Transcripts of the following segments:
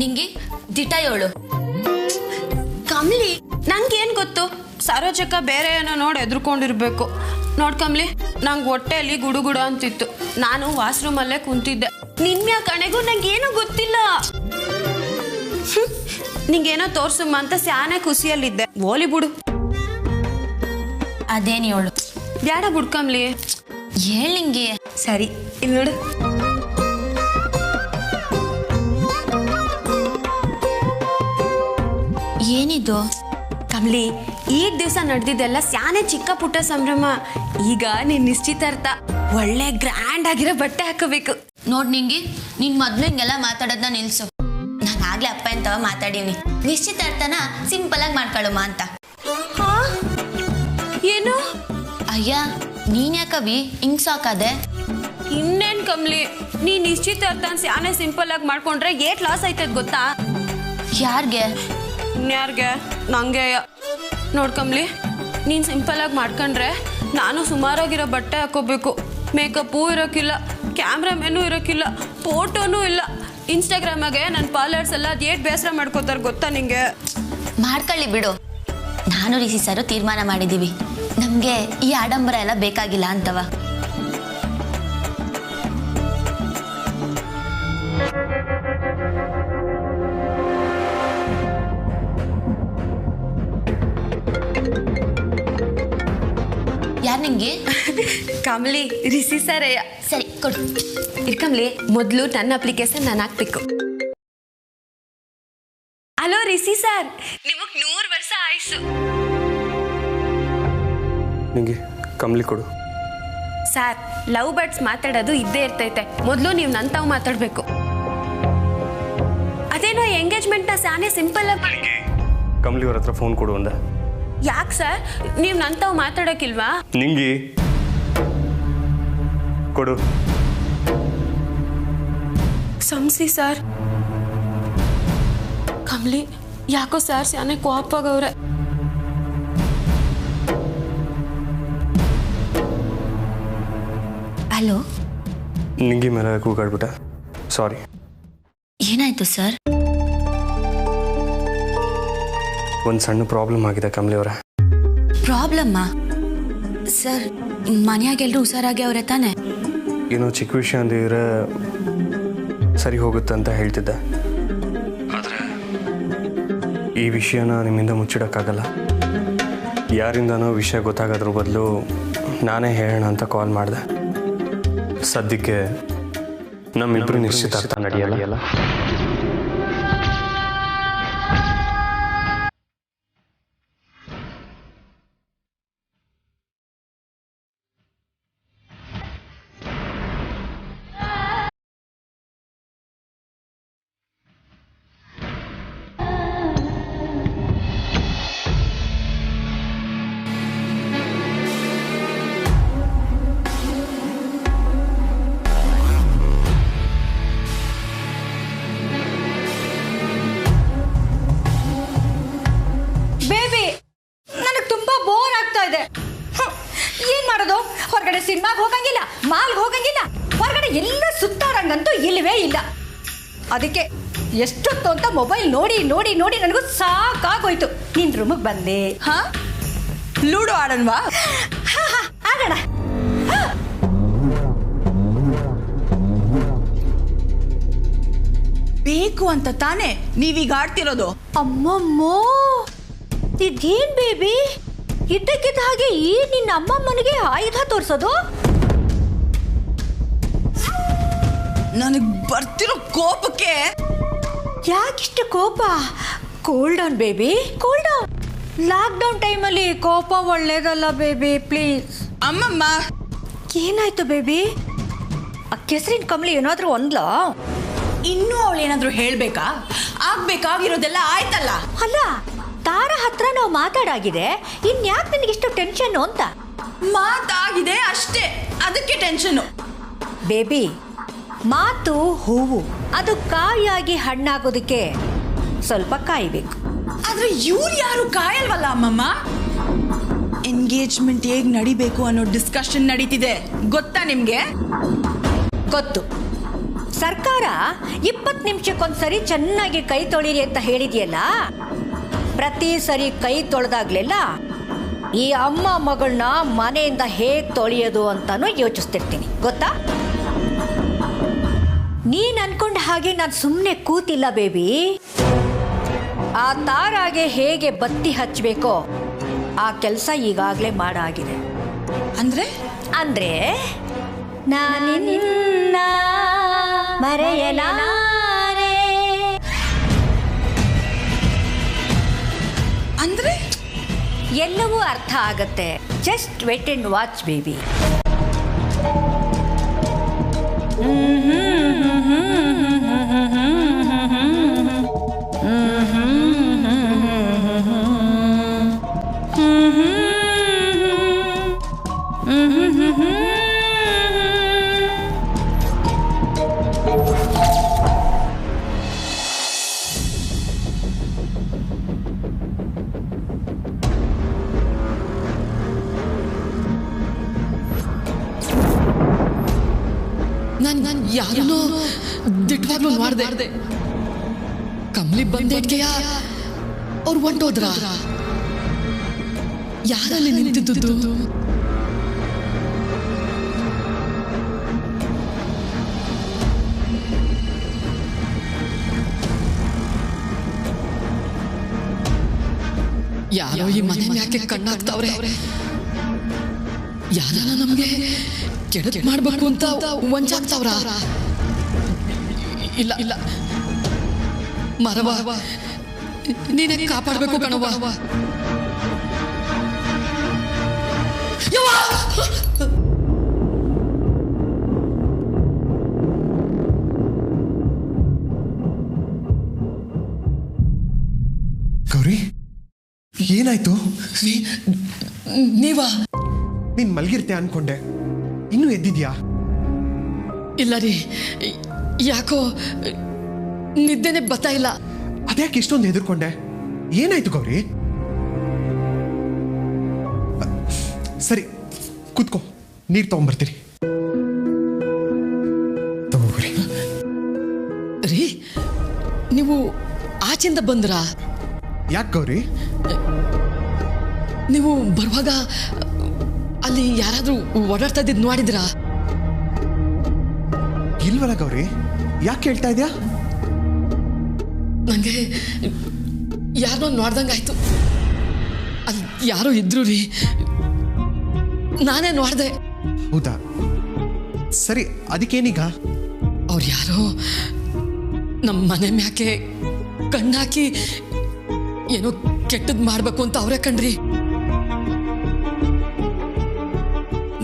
ನಿಂಗೆ ದಿಟ ಹೇಳು. ಕಮ್ಲಿ, ನಂಗೇನ್ ಗೊತ್ತು? ಸರೋಜಕ್ಕ ಬೇರೆ ಏನೋ ನೋಡಿ ಎದ್ರುಕೊಂಡಿರ್ಬೇಕು. ನೋಡ್ ಕಮ್ಲಿ, ನಂಗೆ ಹೊಟ್ಟೆಯಲ್ಲಿ ಗುಡುಗುಡ ಅಂತಿತ್ತು. ನಾನು ವಾಶ್ರೂಮಲ್ಲೇ ಕುಂತಿದ್ದೆ. ನಿನ್ಮ್ಯಾ ಕಣೆಗೂ ನಂಗೇನೋ ಗೊತ್ತಿಲ್ಲ. ನಿಂಗೇನೋ ತೋರ್ಸಮ್ಮ ಅಂತ ಸ್ಯಾನೆ ಖುಷಿಯಲ್ಲಿದ್ದೆ. ಓಲಿ ಬಿಡು. ಅದೇನು ಹೇಳು. ಬ್ಯಾಡ ಬಿಡ್ಕಮ್ಲಿ. ಹೇಳ್ ನಿಂಗೆ. ಸರಿ, ಇಲ್ಲಿ ನೋಡು. ಏನಿದು? ಕಮ್ಲಿ, ಈಗ ದಿವಸ ನಡೆದಿದ್ದೆಲ್ಲ ಸ್ಯಾನೆ ಚಿಕ್ಕ ಪುಟ್ಟ ಸಂಭ್ರಮ. ಈಗ ನೀನ್ ನಿಶ್ಚಿತಾರ್ಥ. ಒಳ್ಳೆ ಗ್ರ್ಯಾಂಡ್ ಆಗಿರೋ ಬಟ್ಟೆ ಹಾಕೋಬೇಕು. ನೋಡ್ ನಿಂಗೆ, ನೀನ್ ಮೊದ್ಲು ಹಿಂಗೆಲ್ಲ ಮಾತಾಡೋದನ್ನ ನಿಲ್ಸು. ನಾನು ಆಗ್ಲೇ ಅಪ್ಪ ಅಂತವ ಮಾತಾಡೀನಿ. ನಿಶ್ಚಿತಾರ್ಥನ ಸಿಂಪಲ್ ಆಗಿ ಮಾಡ್ಕೊಳ್ಳಮ್ಮ ಅಂತ. ಏನು? ಅಯ್ಯ, ನೀನ್ ಯಾಕವಿ ಹಿಂಗ್ ಸಾಕಾದೆ? ಇನ್ನೇನ್ ಕಮ್ಲಿ, ನೀ ನಿಶ್ಚಿತಾರ್ಥ ಸ್ಯಾನೆ ಸಿಂಪಲ್ ಆಗಿ ಮಾಡ್ಕೊಂಡ್ರೆ ಏಟ್ ಲಾಸ್ ಆಯ್ತದ ಗೊತ್ತಾ? ಯಾರ್ಗೆ? ಇನ್ಯಾರ್ಗೆ? ನಂಗೆ. ನೋಡ್ಕಮ್ಲಿ, ನೀನು ಸಿಂಪಲ್ ಆಗಿ ಮಾಡ್ಕೊಂಡ್ರೆ ನಾನು ಸುಮಾರಾಗಿರೋ ಬಟ್ಟೆ ಹಾಕೋಬೇಕು. ಮೇಕಪ್ಪು ಇರೋಕ್ಕಿಲ್ಲ, ಕ್ಯಾಮ್ರಾಮೇನು ಇರೋಕ್ಕಿಲ್ಲ, ಫೋಟೋನೂ ಇಲ್ಲ. ಇನ್ಸ್ಟಾಗ್ರಾಮಾಗೆ ನನ್ನ ಫಾಲೋವರ್ಸ್ ಎಲ್ಲ ಅದು ಏಟ್ ಬೇಸರ ಮಾಡ್ಕೋತಾರೆ ಗೊತ್ತಾ ನಿಂಗೆ? ಮಾಡ್ಕೊಳ್ಳಿ ಬಿಡು. ನಾನು ರಿಸಿ ಸರು ತೀರ್ಮಾನ ಮಾಡಿದ್ದೀವಿ, ನಮಗೆ ಈ ಆಡಂಬರ ಎಲ್ಲ ಬೇಕಾಗಿಲ್ಲ ಅಂತವ. ಯಾರು ನಿಂಗೆ? ಕಮ್ಲಿ, ರಿಸಿ ಸರಯ್ಯ. ಸರಿ ಕೊಡು. ಇರ್ಕಮ್ಲಿ, ಮೊದಲು ನನ್ನ ಅಪ್ಲಿಕೇಶನ್ ನಾನು ಹಾಕ್ಬೇಕು. ಹಲೋ ರಿಸಿ ಸರ್, ನಿಮಗ್ 100 ವರ್ಷ ಆಯ್ಸು. ನಿಂಗೆ ಕಮ್ಲಿ ಕೊಡು. ಸರ್, ಲವ್ ಬರ್ಡ್ಸ್ ಮಾತಾಡೋದು ಇದ್ದೇ ಇರ್ತೈತೆ. ಮೊದಲು ನೀವು ನಂತಾವ್ ಮಾತಾಡ್ಬೇಕು. ಅದೇನೋ ಎಂಗೇಜ್ಮೆಂಟ್ನ ಸ್ಯಾನೆ ಸಿಂಪಲ್ ಆಗಿ. ಕಮ್ಲಿ ಅವ್ರ ಹತ್ರ ಫೋನ್ ಕೊಡು ಅಂದ. ಯಾಕೆ ಸರ್, ನೀವು ನಂತಾವ್ ಮಾತಾಡೋಕಿಲ್ವಾ? ನಿಂಗೆ ಕೊಡು. ಸಂಸಿ ಸರ್. ಕಮ್ಲಿ, ಯಾಕೋ ಸರ್ ಸ್ಯಾನೆ ಕೋಪಾಗವ್ರೆ. ಹಲೋ. ನಿಂಗೆ ಮೇಲೆ ಕೂಗಾಡ್ಬಿಟ್ಟ. ಸಾರಿ. ಏನಾಯ್ತು ಸರ್? ಒಂದು ಸಣ್ಣ ಪ್ರಾಬ್ಲಮ್ ಆಗಿದೆ ಕಮ್ಲಿ ಅವರ. ಪ್ರಾಬ್ಲಮ್ಮಾ? ಸರ್, ಮನೆಯಾಗೆಲ್ಲರೂ ಹುಷಾರಾಗಿ ಅವ್ರೆ ತಾನೆ? ಏನೋ ಚಿಕ್ಕ ವಿಷಯ ಅಂದಿದ್ರೆ ಸರಿ ಹೋಗುತ್ತೆ ಅಂತ ಹೇಳ್ತಿದ್ದೆ. ಆದರೆ ಈ ವಿಷಯನ ನಿಮ್ಮಿಂದ ಮುಚ್ಚಿಡೋಕ್ಕಾಗಲ್ಲ. ಯಾರಿಂದನೋ ವಿಷಯ ಗೊತ್ತಾಗೋದ್ರ ಬದಲು ನಾನೇ ಹೇಳೋಣ ಅಂತ ಕಾಲ್ ಮಾಡಿದೆ. ಸದ್ಯಕ್ಕೆ ನಮ್ಮಿಬ್ಬರು ನಿಶ್ಚಿತಾರ್ಥ ನಡೆಯಲ್ಲ. ಹೊರಗಡೆ ಸಿನಿಮಾಗೆ ಹೋಗಂಗಿಲ್ಲ, ಮಾಲ್ಗೆ ಹೋಗಂಗಿಲ್ಲ, ಹೊರಗಡೆ ಎಲ್ಲ ಸುತ್ತಾಡಂಗಂತೂ ಇಲ್ಲವೇ ಇಲ್ಲ. ಅದಕ್ಕೆ ಎಷ್ಟೊತ್ತು ಅಂತ ಮೊಬೈಲ್ ನೋಡಿ ನೋಡಿ ನೋಡಿ ನನಗೂ ಸಾಕಾಗೋಯ್ತು. ನಿನ್ ರೂಮಿಗೆ ಬಂದೆ. ಲೂಡೋ ಆಡೋಣವಾ? ಆಡೋಣ. ಬೇಕು ಅಂತ ತಾನೇ ನೀವೀಗ ಆಡ್ತಿರೋದು? ಅಮ್ಮಮ್ಮೋ, ಇದೇನ್ ಬೇಬಿ, ಇದ್ದಕ್ಕಿದ್ದ ಹಾಗೆ ಈ ನಿನ್ನ ಅಮ್ಮಮ್ಮನಿಗೆ ಆಯುಧ ತೋರ್ಸೋದು? ನನಗ್ ಬರ್ತಿರೋ ಕೋಪಕ್ಕೆ. ಯಾಕಿಷ್ಟು ಕೋಪ? Cool down baby, cool down. Lockdown ಟೈಮಲ್ಲಿ ಕೋಪ ಒಳ್ಳೇದಲ್ಲ ಬೇಬಿ, ಪ್ಲೀಸ್. ಅಮ್ಮಮ್ಮ, ಏನಾಯ್ತು ಬೇಬಿ? ಆ ಕೆಸರಿನ ಕಮ್ಲಿ ಏನಾದ್ರೂ ಒಂದ್ಲ? ಇನ್ನೂ ಅವಳೇನಾದ್ರೂ ಹೇಳ್ಬೇಕಾ? ಆಗ್ಬೇಕಾಗಿರೋದೆಲ್ಲ ಆಯ್ತಲ್ಲ. ಅಲ್ಲ, ತಾರ ಹತ್ರ ನಾವು ಮಾತಾಡಾಗಿದೆ, ಇನ್ಯಾಕೆ ನಿನಗಿಷ್ಟು ಟೆನ್ಷನ್ ಅಂತ? ಮಾತಾಗಿದೆ ಅಷ್ಟೇ, ಅದಕ್ಕೆ ಟೆನ್ಷನ್. ಬೇಬಿ, ಮಾತು ಹೂವು, ಅದು ಕಾಯಿಯಾಗಿ ಹಣ್ಣಾಗೋದಕ್ಕೆ ಸ್ವಲ್ಪ ಕಾಯ್ಬೇಕು. ಆದ್ರೆ ಇವ್ರು ಯಾರು ಕಾಯಲ್ವಲ್ಲ ಅಮ್ಮಮ್ಮ. ಎಂಗೇಜ್ಮೆಂಟ್ ಹೇಗ್ ನಡಿಬೇಕು ಅನ್ನೋ ಡಿಸ್ಕಷನ್ ನಡೀತಿದೆ, ಗೊತ್ತಾ ನಿಮ್ಗೆ? ಗೊತ್ತು. ಸರ್ಕಾರ 20 ನಿಮಿಷಕ್ಕೊಂದ್ಸರಿ ಚೆನ್ನಾಗಿ ಕೈ ತೊಳಿರಿ ಅಂತ ಹೇಳಿದೆಯಲ್ಲ, ಪ್ರತಿ ಸರಿ ಕೈ ತೊಳೆದಾಗ್ಲೆಲ್ಲ ಈ ಅಮ್ಮ ಮಗಳನ್ನ ಮನೆಯಿಂದ ಹೇಗೆ ತೊಳೆಯೋದು ಅಂತಾನು ಯೋಚಿಸ್ತಿರ್ತೀನಿ, ಗೊತ್ತಾ? ನೀನ್ ಅನ್ಕೊಂಡ ಹಾಗೆ ನಾನು ಸುಮ್ಮನೆ ಕೂತಿಲ್ಲ ಬೇಬಿ. ಆ ತಾರಾಗೆ ಹೇಗೆ ಬತ್ತಿ ಹಚ್ಚಬೇಕೋ ಆ ಕೆಲಸ ಈಗಾಗಲೇ ಮಾಡಾಗಿದೆ. ಅಂದ್ರೆ ಅಂದ್ರೆ ನಾನಿನ್ನ ಮರೆಯಲಾರೆ. ಅಂದ್ರೆ ಎಲ್ಲವೂ ಅರ್ಥ ಆಗತ್ತೆ. Just wait and watch baby. ನಾನು ಯಾರನ್ನೋ ದಿಟ್ಟವಾಗ್ಲೂ ನೋಡ್ದೆ. ಕಮ್ಲಿ ಬಂದೇಟ್ಗೆಯ ಅವ್ರು ಹೊಂಟೋದ್ರ. ಯಾರಲ್ಲಿ ನಿಂತಿದ್ದು? ಯಾರೋ ಈ ಮನೆ ಮ್ಯಾಕೆ ಕಣ್ಣಾಕ್ತಾವ್ರೆ. ಯಾರನ್ನ ನಮ್ಗೆ ಕೆಡಕ್ ಮಾಡ್ಬೇಕು ಅಂತ ವಂಚಾಗ್ತಾವ್ರ. ಇಲ್ಲ ಮರವ ನೀನೇ ಕಾಪಾಡ್ಬೇಕು ಕಣವ. ಗೌರಿ, ಏನಾಯ್ತು? ನೀವಾ? ನೀನ್ ಮಲ್ಗಿರ್ತೆ ಅನ್ಕೊಂಡೆ, ಇನ್ನೂ ಎದ್ದಿದ್ಯಾ? ಇಲ್ಲ ರೀ, ಯಾಕೋ ನಿದ್ದೆನೆ ಬರ್ತಾ ಇಲ್ಲ. ಅದ್ಯಾಕೆ ಇಷ್ಟೊಂದು ಹೆದರ್ಕೊಂಡೆ? ಏನಾಯ್ತು ಗೌರಿ? ಸರಿ ಕೂತ್ಕೋ, ನೀರ್ ತಗೊಂಡ್ಬರ್ತೀರಿ. ತಗೋರಿ. ರೀ, ನೀವು ಆಚಿಂದ ಬಂದ್ರಾ? ಯಾಕೆ ಗೌರಿ? ನೀವು ಬರುವಾಗ ಅಲ್ಲಿ ಯಾರಾದ್ರೂ ಓಡಾಡ್ತಾ ಇದ್ದಿದ್ ನೋಡಿದ್ರಾ? ಇಲ್ವಲ್ಲ ಗೌರಿ, ಯಾಕೆ ಹೇಳ್ತಾ ಇದ್ಯಾ? ನನಗೆ ಯಾರನ್ನೋ ನೋಡ್ದಂಗಾಯ್ತು. ಅಲ್ಲಿ ಯಾರೋ ಇದ್ರು ರೀ, ನಾನೇ ನೋಡ್ದೆ. ಹೌದಾ? ಸರಿ, ಅದಕ್ಕೇನೀಗ? ಅವ್ರು ಯಾರೋ ನಮ್ಮ ಮನೆ ಮ್ಯಾಕೆ ಕಣ್ಣಾಕಿ ಏನೋ ಕೆಟ್ಟದ್ ಮಾಡ್ಬೇಕು ಅಂತ ಅವರೇ ಕಣ್ರಿ.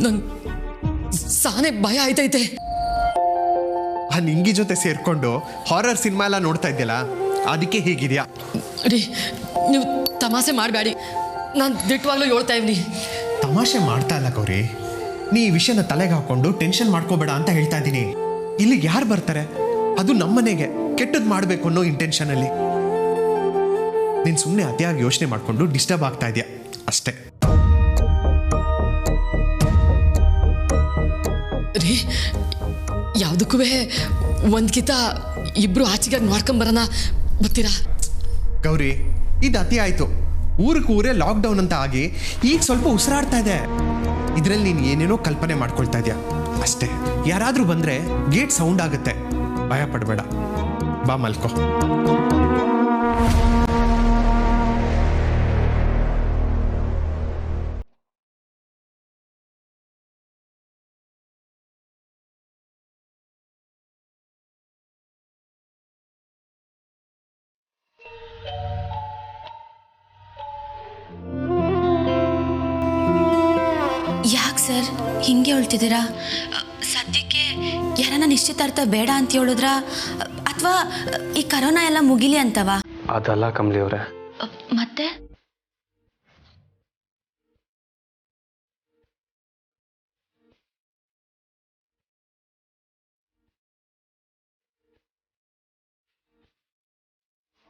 ನಂಗೆ ಸಾನೆ ಭಯ ಆಯ್ತೈತೆ. ಆ ನಿಂಗಿ ಜೊತೆ ಸೇರ್ಕೊಂಡು ಹಾರರ್ ಸಿನಿಮಾ ಎಲ್ಲ ನೋಡ್ತಾ ಇದ್ಯಲ್ಲ, ಅದಕ್ಕೆ ಹೇಗಿದ್ಯಾ? ರೀ, ನೀವು ತಮಾಷೆ ಮಾಡಬೇಡಿ. ನಾನು ದಿಟ್ಟವಾಗ್ಲೂ ಹೇಳ್ತಾ ಇವ್ನಿ. ತಮಾಷೆ ಮಾಡ್ತಾ ಇಲ್ಲ ಗೌರಿ, ನೀ ಈ ವಿಷಯನ ತಲೆಗೆ ಹಾಕೊಂಡು ಟೆನ್ಷನ್ ಮಾಡ್ಕೋಬೇಡ ಅಂತ ಹೇಳ್ತಾ ಇದ್ದೀನಿ. ಇಲ್ಲಿಗೆ ಯಾರು ಬರ್ತಾರೆ? ಅದು ನಮ್ಮನೆಗೆ ಕೆಟ್ಟದ್ದು ಮಾಡಬೇಕು ಅನ್ನೋ ಇಂಟೆನ್ಷನಲ್ಲಿ. ನೀನು ಸುಮ್ಮನೆ ಅತಿಯಾಗಿ ಯೋಚನೆ ಮಾಡಿಕೊಂಡು ಡಿಸ್ಟರ್ಬ್ ಆಗ್ತಾ ಇದೆಯಾ ಅಷ್ಟೇ. ರೀ, ಯಾವುದಕ್ಕೂ ಒಂದ್ಕಿತ ಇಬ್ರು ಆಚೆಗಾಗಿ ನೋಡ್ಕೊಂಬರೋಣ, ಬರ್ತೀರಾ? ಗೌರಿ, ಇದು ಅತಿ ಆಯ್ತು. ಊರೇ ಲಾಕ್ಡೌನ್ ಅಂತ ಆಗಿ ಈಗ ಸ್ವಲ್ಪ ಉಸಿರಾಡ್ತಾ ಇದೆ. ಇದರಲ್ಲಿ ನೀನು ಏನೇನೋ ಕಲ್ಪನೆ ಮಾಡ್ಕೊಳ್ತಾ ಇದೆಯಾ ಅಷ್ಟೇ. ಯಾರಾದರೂ ಬಂದರೆ ಗೇಟ್ ಸೌಂಡ್ ಆಗುತ್ತೆ, ಭಯ ಪಡಬೇಡ. ಬಾ ಮಲ್ಕೋ. ಯಾಕೆ ಸರ್ ಹಿಂಗೆ ಹೇಳ್ತಿದ್ದೀರಾ? ಸದ್ಯಕ್ಕೆ ಯಾರನ್ನ ನಿಶ್ಚಿತಾರ್ಥ ಬೇಡ ಅಂತ ಹೇಳಿದ್ರ, ಅಥವಾ ಈ ಕರೋನಾ ಎಲ್ಲ ಮುಗಿಲಿ ಅಂತವಾ? ಅದಲ್ಲ ಕಮಲಿ ಅವರೇ. ಮತ್ತೆ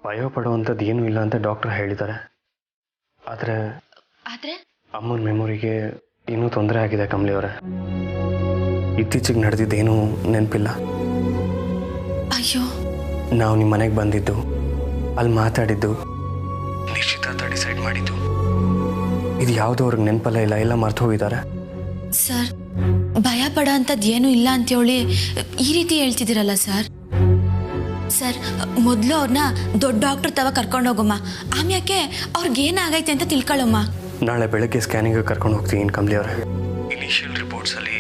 ಭಯ ಪಡುವಂಥದ್ದು ಏನೂ ಇಲ್ಲ ಅಂತ ಡಾಕ್ಟರ್ ಹೇಳಿದ್ದಾರೆ. ಆದರೆ ಅಮ್ಮನ ಮೆಮೊರಿಗೆ ಇನ್ನೂ ತೊಂದರೆ ಆಗಿದೆ ಕಮಲಿ ಅವರೇ. ಇತ್ತೀಚೆಗೆ ನಡೆದಿದ್ದೇನೂ ನೆನಪಿಲ್ಲ. ಅಯ್ಯೋ, ನಾವು ನಿಮ್ಮ ಮನೆಗೆ ಬಂದಿದ್ದು, ಅಲ್ಲಿ ಮಾತಾಡಿದ್ದು, ನಿಶ್ಚಿತಾರ್ಥ ಡಿಸೈಡ್ ಮಾಡಿದ್ದು, ಇದು ಯಾವುದೋ ಅವ್ರಿಗೆ ನೆನಪಲ್ಲ ಇಲ್ಲ, ಎಲ್ಲ ಮರ್ತು ಹೋಗಿದ್ದಾರೆ. ಸರ್, ಭಯ ಪಡೋ ಅಂಥದ್ದು ಏನೂ ಇಲ್ಲ ಅಂತೇಳಿ ಈ ರೀತಿ ಹೇಳ್ತಿದ್ದೀರಲ್ಲ ಸರ್. ಸರ್, ಮೊದಲು ಅವ್ರನ್ನ ದೊಡ್ಡ ಡಾಕ್ಟರ್ ತವ ಕರ್ಕೊಂಡೋಗಮ್ಮ, ಆಮ್ಯಾಕೆ ಅವ್ರಿಗೇನಾಗೈತೆ ಅಂತ ತಿಳ್ಕೊಳ್ಳಮ್ಮ. ನಾಳೆ ಬೆಳಗ್ಗೆ ಸ್ಕ್ಯಾನಿಂಗ್ ಕರ್ಕೊಂಡು ಹೋಗ್ತೀನಿ ಕಮಲಿ ಅವರೇ. ಇನಿಷಿಯಲ್ ರಿಪೋರ್ಟ್ಸಲ್ಲಿ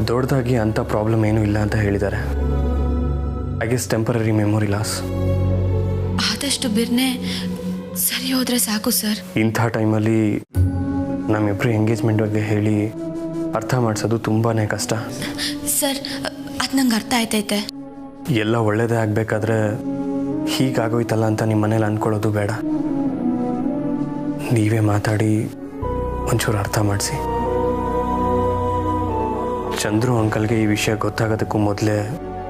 ದೊಡ್ಡದಾಗಿ ಅಂಥ ಪ್ರಾಬ್ಲಮ್ ಏನೂ ಇಲ್ಲ ಅಂತ ಹೇಳಿದ್ದಾರೆ. I guess temporary memory loss. ಆದಷ್ಟು ಬಿರ್ನೆ ಸರಿ ಹೋದ್ರೆ ಸಾಕು ಸರ್. ಇಂಥ ಟೈಮಲ್ಲಿ ನಮ್ಮಿಬ್ಬರು ಎಂಗೇಜ್ಮೆಂಟ್ ಬಗ್ಗೆ ಹೇಳಿ ಅರ್ಥ ಮಾಡಿಸೋದು ತುಂಬಾ ಕಷ್ಟ. ಸರ್, ಅದು ನಂಗೆ ಅರ್ಥ ಆಯ್ತೈತೆ. ಎಲ್ಲ ಒಳ್ಳೇದೇ ಆಗಬೇಕಾದ್ರೆ ಹೀಗಾಗೋಯ್ತಲ್ಲ ಅಂತ ನಿಮ್ಮ ಮನೇಲಿ ಅಂದ್ಕೊಳ್ಳೋದು ಬೇಡ. ನೀವೇ ಮಾತಾಡಿ ಒಂಚೂರು ಅರ್ಥ ಮಾಡಿಸಿ. ಚಂದ್ರು ಅಂಕಲ್ಗೆ ಈ ವಿಷಯ ಗೊತ್ತಾಗೋದಕ್ಕೂ ಮೊದಲೇ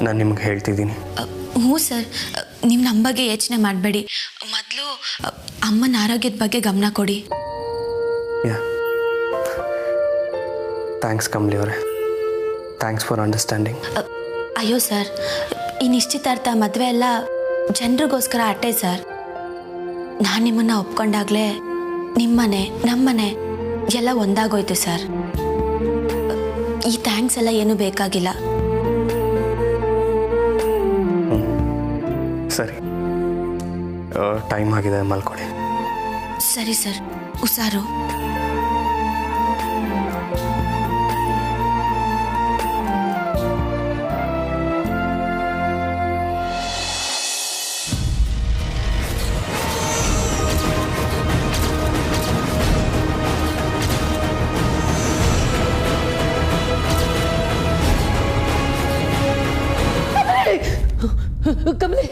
ನಾನು ನಿಮ್ಗೆ ಹೇಳ್ತಿದ್ದೀನಿ. ಹ್ಞೂ ಸರ್, ನೀವು ನಮ್ಮ ಬಗ್ಗೆ ಯೋಚನೆ ಮಾಡಬೇಡಿ. ಮೊದಲು ಅಮ್ಮನ ಆರೋಗ್ಯದ ಬಗ್ಗೆ ಗಮನ ಕೊಡಿ. ಥ್ಯಾಂಕ್ಸ್ ಕಮಲಿ ಅವರೇ, ಥ್ಯಾಂಕ್ಸ್ ಫಾರ್ ಅಂಡರ್ಸ್ಟ್ಯಾಂಡಿಂಗ್. ಅಯ್ಯೋ ಸರ್, ಈ ನಿಶ್ಚಿತಾರ್ಥ ಮದುವೆ ಎಲ್ಲ ಜನರಿಗೋಸ್ಕರ ಅಟ್ಟೆ ಸರ್. ನಾನು ನಿಮ್ಮನ್ನು ಒಪ್ಕೊಂಡಾಗಲೇ ನಿಮ್ಮನೆ ನಮ್ಮನೆ ಎಲ್ಲ ಒಂದಾಗೋಯ್ತು ಸರ್. ಈ ಥ್ಯಾಂಕ್ಸ್ ಎಲ್ಲ ಏನೂ ಬೇಕಾಗಿಲ್ಲ. ಸರಿ, ಟೈಮ್ ಆಗಿದೆ, ಮಲ್ಕೊಳ್ಳಿ. ಸರಿ ಸರ್, ಹುಷಾರು. ಕಮಲಿ,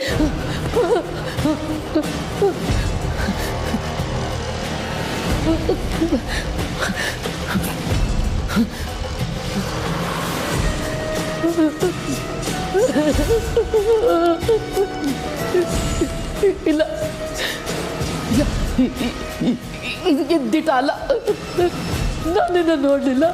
ಇಲ್ಲ, ಇದಕ್ಕೆ ದಿಟ ಅಲ್ಲ. ನಾನಿನ್ನ ನೋಡಲಿಲ್ಲ.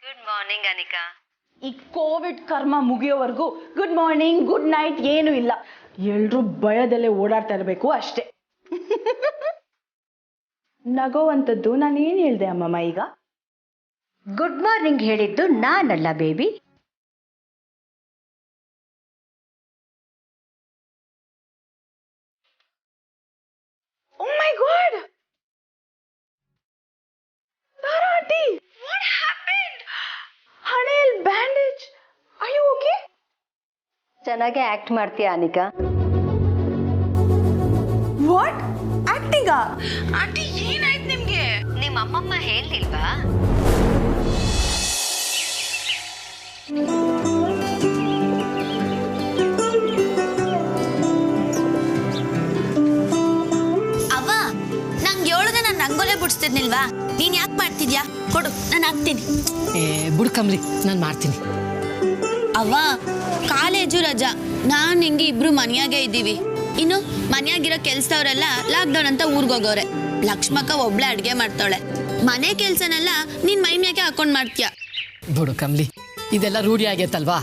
Good morning Anika. ಈ ಕೋವಿಡ್ ಕರ್ಮ ಮುಗಿಯೋವರೆಗೂ ಗುಡ್ ಮಾರ್ನಿಂಗ್ ಗುಡ್ ನೈಟ್ ಏನು ಇಲ್ಲ. ಎಲ್ರೂ ಭಯದಲ್ಲೇ ಓಡಾಡ್ತಾ ಇರಬೇಕು ಅಷ್ಟೇ. ನಗೋವಂಥದ್ದು ನಾನು ಏನು ಹೇಳ್ದೆ ಅಮ್ಮಮ್ಮ ಈಗ? ಗುಡ್ ಮಾರ್ನಿಂಗ್ ಹೇಳಿದ್ದು ನಾನಲ್ಲ baby. Oh my god, Tara aunty, what happened? ಹಣೆಯಲ್ಲಿ ಬ್ಯಾಂಡೇಜ್. Are you okay? ಚೆನ್ನಾಗಿ ಆಕ್ಟ್ ಮಾಡ್ತೀಯ ಅನಿಕಾ. What acting? ಆಂಟಿ ಏನಾಯ್ತು ನಿಮ್ಗೆ? ನಿಮ್ಮ ಅಮ್ಮಮ್ಮ ಹೇಳಿಲ್ವಾ? ಅವ್ವ, ನಂಗೆ ಹೇಳಿದ್ರೆ ನಾನು ರಂಗೋಲೆ ಬಿಡಿಸ್ತಿದ್ನಿಲ್ವಾ? ನೀನು ಯಾಕೆ ಮಾಡ್ತಿದ್ಯಾ? ಕೊಡು, ನಾನು ಹಾಕ್ತೀನಿ. ಬಿಡು ಕಮಲಿ, ನಾನು ಮಾಡ್ತೀನಿ. ಅವ್ವ, ಕಾಲೇಜು ರಜಾ, ನಾನು ಹಿಂಗೆ ಇಬ್ರು ಮನೆಯಾಗೆ ಇದ್ದೀವಿ. ಇನ್ನು ಮನೆಯಾಗಿರೋ ಕೆಲ್ಸದವರೆಲ್ಲ ಲಾಕ್ಡೌನ್ ಅಂತ ಊರ್ಗೋಗವ್ರೆ. ಲಕ್ಷ್ಮಕ್ಕ ಒಬ್ಳೆ ಅಡ್ಗೆ ಮಾಡ್ತಾಳೆ. ಮನೆ ಕೆಲ್ಸನೆಲ್ಲ ನೀನ್ ಮೈ ಮ್ಯಾಗೆ ಹಾಕೊಂಡ್ ಮಾಡ್ತೀಯ. ಬಿಡು ಕಮಲಿ, ಇದೆಲ್ಲ ರೂಢಿ ಆಗೈತಲ್ವಾ,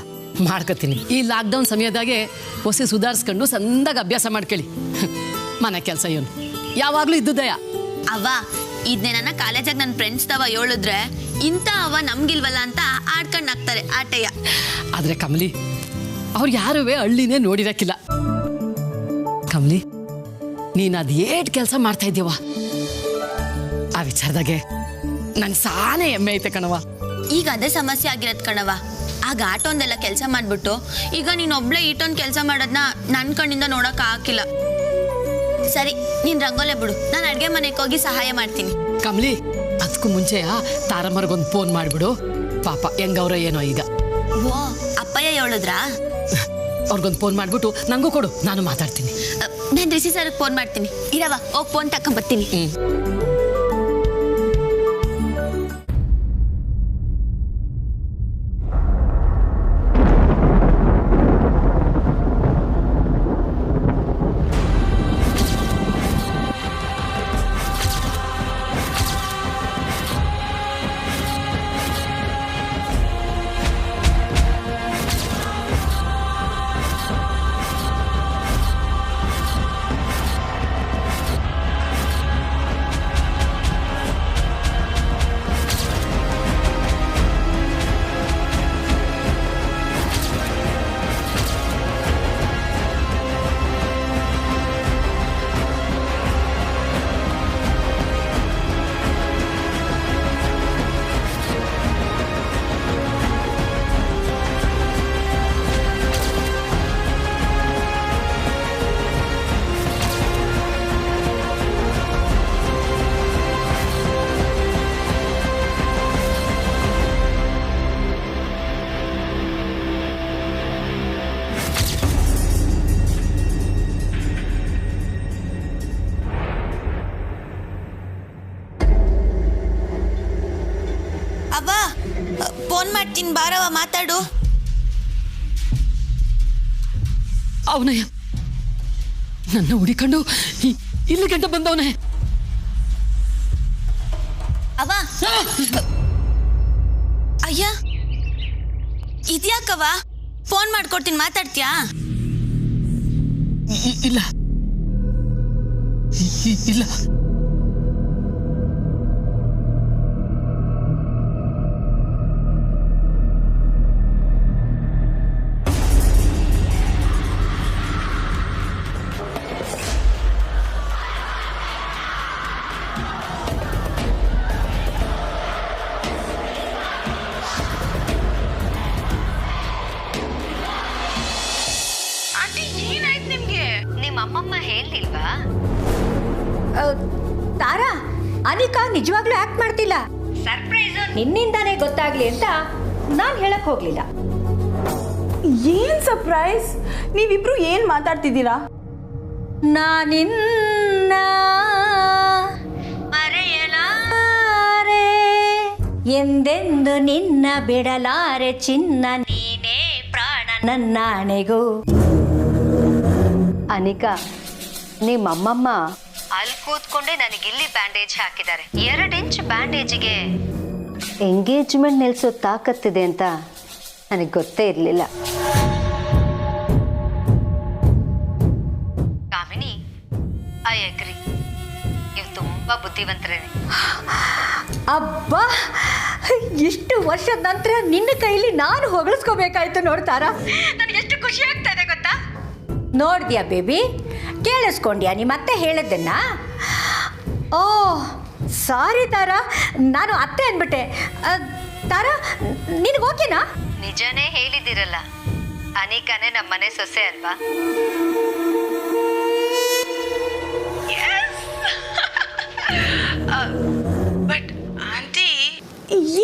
ಮಾಡ್ಕೋತೀನಿ. ಈ ಲಾಕ್ಡೌನ್ ಸಮಯದಾಗೆ ಹೊಸ ಸುಧಾರಿಸ್ಕೊಂಡು ಸಂದಾಗ ಅಭ್ಯಾಸ ಮಾಡ್ಕೊಳ್ಳಿ. ಮನೆ ಕೆಲಸ ಏನು ಯಾವಾಗ್ಲೂ ಇದ್ದುದಯ. ಅವ್ವ, ಇದನ್ನೇ ನನ್ನ ಕಾಲೇಜಾಗ ನನ್ನ ಫ್ರೆಂಡ್ಸ್ ತವ ಹೇಳಿದ್ರೆ ಇಂಥ ಅವ್ವ ನಮ್ಗಿಲ್ವಲ್ಲ ಅಂತ ಆಡ್ಕೊಂಡು ಹಾಕ್ತಾರೆ ಆಟೆಯ. ಆದ್ರೆ ಕಮಲಿ, ಅವ್ರು ಯಾರುವೆ ಹಳ್ಳಿನೇ ನೋಡಿರಕ್ಕಿಲ್ಲ. ಕಮಲಿ, ನೀನು ಅದು ಏಟ್ ಕೆಲಸ ಮಾಡ್ತಾ ಇದ್ದೀವ, ಆ ವಿಚಾರದಾಗೆ ನನ್ ಸಾನೇ ಹೆಮ್ಮೆ ಐತೆ ಕಣವ. ಈಗ ಅದೇ ಸಮಸ್ಯೆ ಆಗಿರತ್ ಕಣವ. ಆಗ ಆಟೊಂದೆಲ್ಲ ಕೆಲಸ ಮಾಡ್ಬಿಟ್ಟು ಈಗ ನೀನ್ ಒಬ್ಳೆ ಈಟೊಂದ್ ಕೆಲಸ ಮಾಡೋದನ್ನ ನನ್ ಕಣ್ಣಿಂದ ನೋಡಕ್ ಹಾಕಿಲ್ಲ. ಸರಿ, ನೀನ್ ರಂಗೋಲೆ ಬಿಡು, ನಾನು ಅಡ್ಗೆ ಮನೆಗೆ ಹೋಗಿ ಸಹಾಯ ಮಾಡ್ತೀನಿ. ಕಮಲಿ, ಅದಕ್ಕೂ ಮುಂಚೆ ತಾರಮ್ಮರ್ಗೊಂದು ಫೋನ್ ಮಾಡ್ಬಿಡು. ಪಾಪ ಹೆಂಗವ್ರ ಏನೋ ಈಗ. ಓ, ಅಪ್ಪಯ್ಯ ಹೇಳಿದ್ರಾ? ಅವ್ರಿಗೊಂದು ಫೋನ್ ಮಾಡ್ಬಿಟ್ಟು ನಂಗೂ ಕೊಡು, ನಾನು ಮಾತಾಡ್ತೀನಿ. ನಾನು ರಿಷಿ ಸರ್ಗೆ ಫೋನ್ ಮಾಡ್ತೀನಿ. ಇರವ, ಹೋಗಿ ಫೋನ್ ತಕೊಂಬರ್ತೀನಿ. ಅವ್ವ ಫೋನ್ ಮಾಡ್ತೀನಿ ಬಾರವ ಮಾತಾಡು. ಅವನೇ ನನ್ನ ಹುಡಿಕೊಂಡು ಇಲ್ಲಿ ಗಂಟ ಬಂದವನೇ. ಅವ್ವ ಅಯ್ಯ ಇದ್ಯಾಕವ್ವ ಫೋನ್ ಮಾಡ್ಕೊಡ್ತೀನಿ ಮಾತಾಡ್ತೀಯಾ? ಇಲ್ಲ ಇಲ್ಲ ನಿಮ್ಮ ಅಮ್ಮಮ್ಮ ಹೇಳಿಲ್ವಾ? ತಾರಾ, ಅನಿಕಾ ನಿಜವಾಗ್ಲೂ ಆಕ್ಟ್ ಮಾಡ್ತಿಲ್ಲ. ಸರ್ಪ್ರೈಸ್ ನಿನ್ನಿಂದಾನೇ ಗೊತ್ತಾಗ್ಲಿ ಅಂತ ನಾನು ಹೇಳಕ್ ಹೋಗ್ಲಿಲ್ಲ. ಏನ್ ಸರ್ಪ್ರೈಸ್? ನೀವಿಬ್ರು ಏನ್ ಮಾತಾಡ್ತಿದ್ದೀರಾ? ನಾನಿನ್ನ ಮರೆಯಲಾರೆ ಎಂದೆಂದು ನಿನ್ನ ಬಿಡಲಾರೆ ಚಿನ್ನ, ನೀನೇ ಪ್ರಾಣ ನನ್ನಾಣೆಗೂ. ಅನಿಕಾ, ನಿಮ್ಮಮ್ಮಮ್ಮ ಅಲ್ಲಿ ಕೂತ್ಕೊಂಡೆ ನನಗಿಲ್ಲಿ ಬ್ಯಾಂಡೇಜ್ ಹಾಕಿದ್ದಾರೆ. 2 ಇಂಚ್ ಬ್ಯಾಂಡೇಜಿಗೆ ಎಂಗೇಜ್ಮೆಂಟ್ ನಿಲ್ಸೋ ತಾಕತ್ತಿದೆ ಅಂತ ನನಗೆ ಗೊತ್ತೇ ಇರಲಿಲ್ಲ. ಕಾಮಿನಿ, ಐ ಅಗ್ರಿ, ನೀವು ತುಂಬಾ ಬುದ್ಧಿವಂತರೇನೆ. ಅಬ್ಬಾ, ಇಷ್ಟು ವರ್ಷದ ನಂತರ ನಿನ್ನ ಕೈಲಿ ನಾನು ಹೊಗಳಿಸ್ಕೋಬೇಕಾಯ್ತು ನೋಡ್ತಾರಾ. ನನಗೆ ಎಷ್ಟು ಖುಷಿ ಆಗ್ತಾ ಇದೆ ಗೊತ್ತಾ? ನೋಡ್ದ್ಯಾ ಬೇಬಿ, ಕೇಳಿಸ್ಕೊಂಡ್ಯಾ ನಿಮ್ಮ ಅತ್ತೆ ಹೇಳೋದನ್ನ? ಓ ಸಾರಿ ತಾರಾ, ನಾನು ಅತ್ತೆ ಅಂದ್ಬಿಟ್ಟೆ. ತಾರಾ, ನಿನಗೆ ಓಕೆನಾ? ನಿಜನೇ ಹೇಳಿದಿರಲ್ಲ, ಅನಿಕಾನೇ ನಮ್ಮನೆ ಸೊಸೆ ಅಲ್ವಾ? ಬಟ್ ಆಂಟಿ,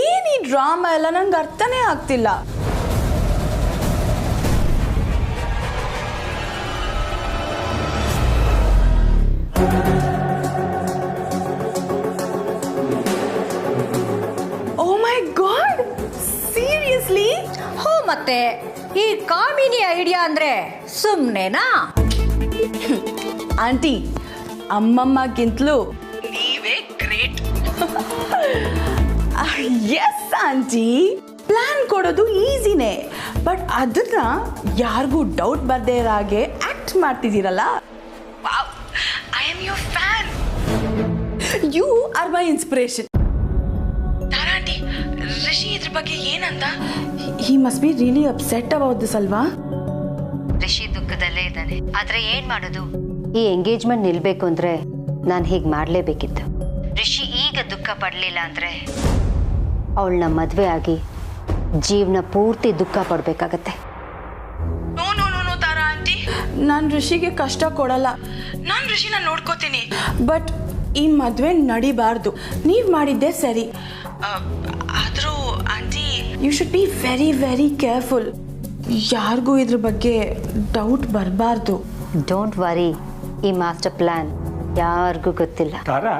ಏನ್ ಈ ಡ್ರಾಮಾ ಎಲ್ಲ ನಂಗೆ ಅರ್ಥನೇ ಆಗ್ತಿಲ್ಲ. ಓ ಮೈ ಗಾಡ್, ಸೀರಿಯಸ್ಲಿ? ಹೋ, ಮತ್ತೆ ಈ ಕಾಮಿನಿ ಐಡಿಯಾ ಅಂದ್ರೆ ಸುಮ್ಮನೆನಾ? ಆಂಟಿ, ಅಮ್ಮಮ್ಮಗಿಂತಲೂ ನೀವೇ ಗ್ರೇಟ್. ಎಸ್ ಆಂಟಿ, ಪ್ಲಾನ್ ಕೊಡೋದು ಈಸಿನೇ, ಬಟ್ ಅದನ್ನ ಯಾರಿಗೂ ಡೌಟ್ ಬರ್ದೇ ಇರೋ ಹಾಗೆ ಆಕ್ಟ್ ಮಾಡ್ತಿದ್ದೀರಲ್ಲ. Wow, I am your fan. You are my inspiration. Tara aunty, Rishi ಇದ್ರ ಬಗ್ಗೆ ಏನಂತ? He must be really upset about this ಅಲ್ವಾ? ರಿಷಿ ದುಃಖದಲ್ಲೇ ಇದ್ದಾನೆ. ಆದ್ರೆ ಏನ್ ಮಾಡೋದು? ಈ ಎಂಗೇಜ್ಮೆಂಟ್ ನಿಲ್ಬೇಕು ಅಂದ್ರೆ ನಾನು ಹೀಗೆ ಮಾಡಲೇಬೇಕಿತ್ತು. ರಿಷಿ ಈಗ ದುಃಖ ಪಡಲಿಲ್ಲ ಅಂದ್ರೆ ಅವಳನ್ನ ಮದುವೆ ಆಗಿ ಜೀವನ ಪೂರ್ತಿ ದುಃಖ ಪಡ್ಬೇಕಾಗತ್ತೆ. ನೋ ನೋ ನೋ ನೋ ತಾರಾ ಆಂಟಿ, ನಾನು ಋಷಿಗೆ ಕಷ್ಟ ಕೊಡಲ್ಲ. ನಾನು ಋಷಿನ ನೋಡ್ಕೋತೀನಿ. ಬಟ್ ಈ ಮದುವೆ ನಡಿಬಾರ್ದು. ನೀವು ಮಾಡಿದ್ದೆ ಸರಿ. ಆದರೂ aunty, you should be very very careful. ಯಾರಿಗೂ ಇದ್ರ ಬಗ್ಗೆ ಡೌಟ್ ಬರಬಾರ್ದು. ಡೋಂಟ್ ವರಿ, ಈ ಮಾಸ್ಟರ್ ಪ್ಲಾನ್ ಯಾರಿಗೂ ಗೊತ್ತಿಲ್ಲ. ತಾರಾ,